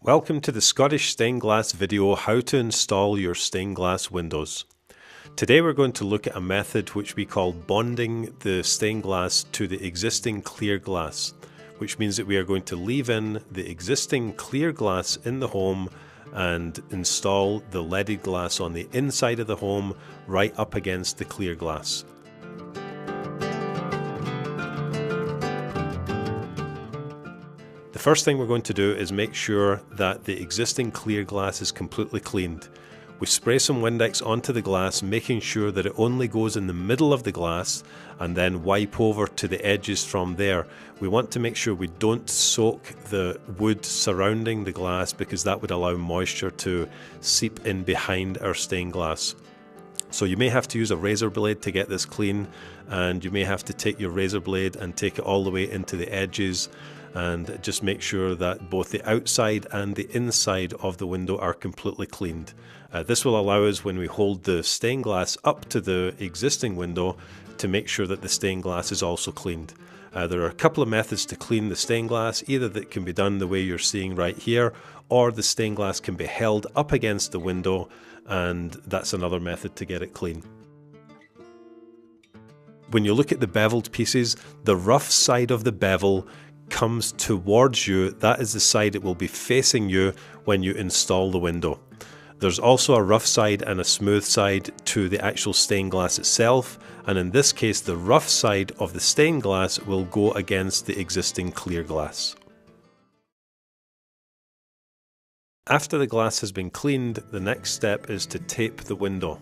Welcome to the Scottish Stained Glass video how to install your stained glass windows. Today we're going to look at a method which we call bonding the stained glass to the existing clear glass, which means that we are going to leave in the existing clear glass in the home and install the leaded glass on the inside of the home right up against the clear glass. The first thing we're going to do is make sure that the existing clear glass is completely cleaned. We spray some Windex onto the glass, making sure that it only goes in the middle of the glass, and then wipe over to the edges from there. We want to make sure we don't soak the wood surrounding the glass because that would allow moisture to seep in behind our stained glass. So you may have to use a razor blade to get this clean, and you may have to take your razor blade and take it all the way into the edges and just make sure that both the outside and the inside of the window are completely cleaned. This will allow us, when we hold the stained glass up to the existing window, to make sure that the stained glass is also cleaned. There are a couple of methods to clean the stained glass, either that can be done the way you're seeing right here, or the stained glass can be held up against the window, and that's another method to get it clean. When you look at the beveled pieces, the rough side of the bevel comes towards you. That is the side it will be facing you when you install the window. There's also a rough side and a smooth side to the actual stained glass itself, and in this case the rough side of the stained glass will go against the existing clear glass. After the glass has been cleaned, the next step is to tape the window.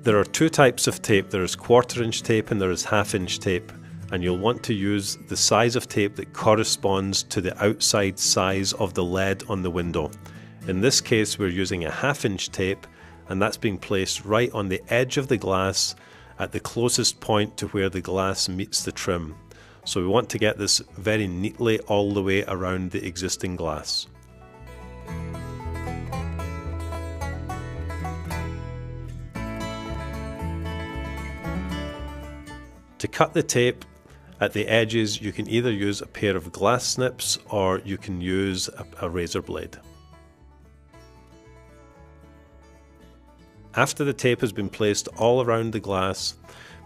There are two types of tape. There is 1/4 inch tape and there is 1/2 inch tape, and you'll want to use the size of tape that corresponds to the outside size of the lead on the window. In this case we're using a 1/2 inch tape, and that's being placed right on the edge of the glass at the closest point to where the glass meets the trim. So we want to get this very neatly all the way around the existing glass. To cut the tape at the edges, you can either use a pair of glass snips or you can use a razor blade. After the tape has been placed all around the glass,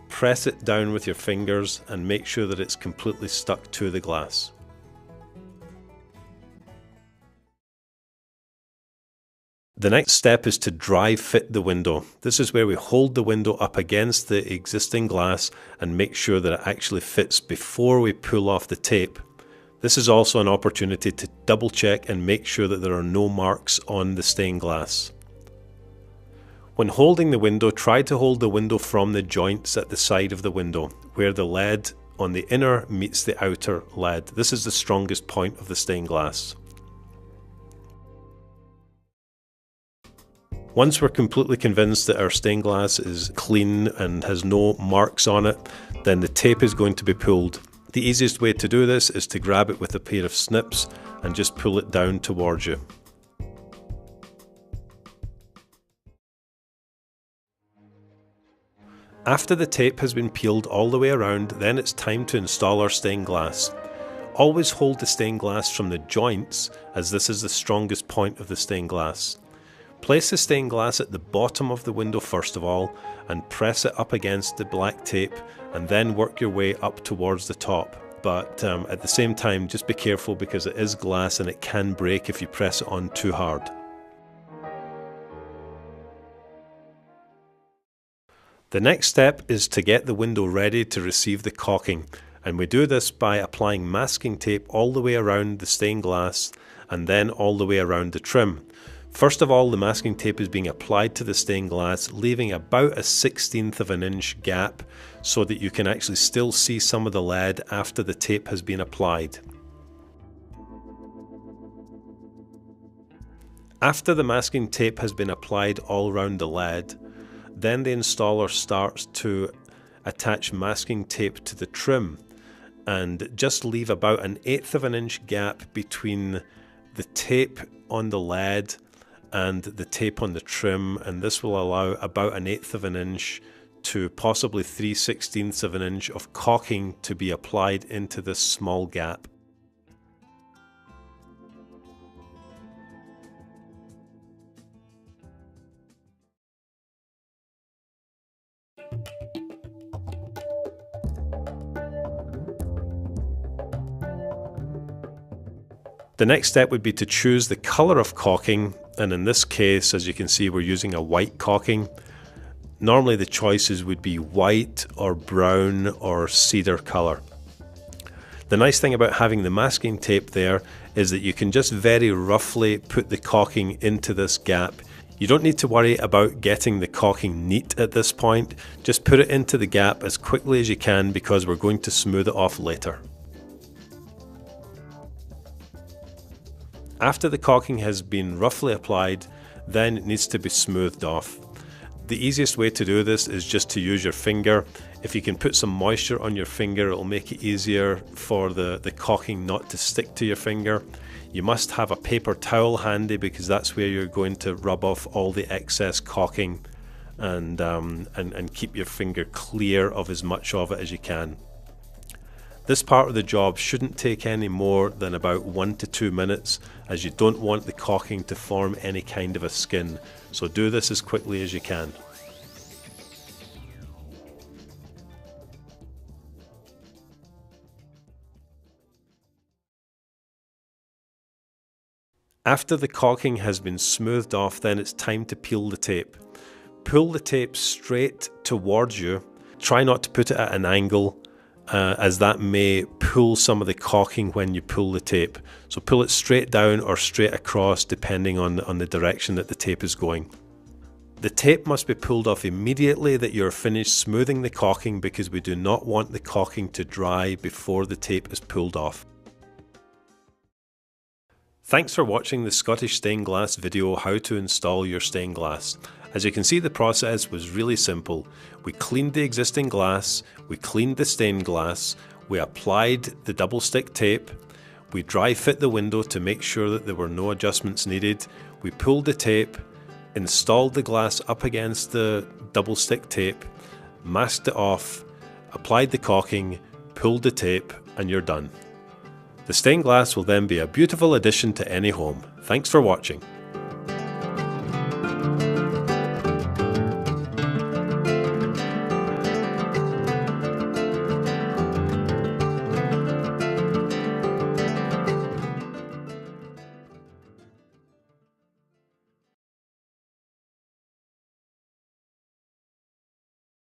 press it down with your fingers and make sure that it's completely stuck to the glass. The next step is to dry fit the window. This is where we hold the window up against the existing glass and make sure that it actually fits before we pull off the tape. This is also an opportunity to double check and make sure that there are no marks on the stained glass. When holding the window, try to hold the window from the joints at the side of the window, where the lead on the inner meets the outer lead. This is the strongest point of the stained glass. Once we're completely convinced that our stained glass is clean and has no marks on it, then the tape is going to be pulled. The easiest way to do this is to grab it with a pair of snips and just pull it down towards you. After the tape has been peeled all the way around, then it's time to install our stained glass. Always hold the stained glass from the joints, as this is the strongest point of the stained glass. Place the stained glass at the bottom of the window first of all, and press it up against the black tape, and then work your way up towards the top. But at the same time, just be careful because it is glass and it can break if you press it on too hard. The next step is to get the window ready to receive the caulking, and we do this by applying masking tape all the way around the stained glass and then all the way around the trim. First of all, the masking tape is being applied to the stained glass, leaving about a 1/16 of an inch gap so that you can actually still see some of the lead after the tape has been applied. After the masking tape has been applied all around the lead, then the installer starts to attach masking tape to the trim, and just leave about an 1/8 of an inch gap between the tape on the lead and the tape on the trim, and this will allow about an 1/8 of an inch to possibly 3/16 of an inch of caulking to be applied into this small gap. The next step would be to choose the colour of caulking, and in this case, as you can see, we're using a white caulking. Normally the choices would be white or brown or cedar colour. The nice thing about having the masking tape there is that you can just very roughly put the caulking into this gap. You don't need to worry about getting the caulking neat at this point. Just put it into the gap as quickly as you can because we're going to smooth it off later. After the caulking has been roughly applied, then it needs to be smoothed off. The easiest way to do this is just to use your finger. If you can put some moisture on your finger, it'll make it easier for the caulking not to stick to your finger. You must have a paper towel handy because that's where you're going to rub off all the excess caulking and keep your finger clear of as much of it as you can. This part of the job shouldn't take any more than about 1 to 2 minutes, as you don't want the caulking to form any kind of a skin, so do this as quickly as you can. After the caulking has been smoothed off, then it's time to peel the tape. Pull the tape straight towards you. Try not to put it at an angle, as that may pull some of the caulking when you pull the tape. So pull it straight down or straight across depending on the direction that the tape is going. The tape must be pulled off immediately that you're finished smoothing the caulking because we do not want the caulking to dry before the tape is pulled off. Thanks for watching the Scottish Stained Glass video how to install your stained glass. As you can see, the process was really simple. We cleaned the existing glass, we cleaned the stained glass, we applied the double stick tape, we dry fit the window to make sure that there were no adjustments needed, we pulled the tape, installed the glass up against the double stick tape, masked it off, applied the caulking, pulled the tape, and you're done. The stained glass will then be a beautiful addition to any home. Thanks for watching.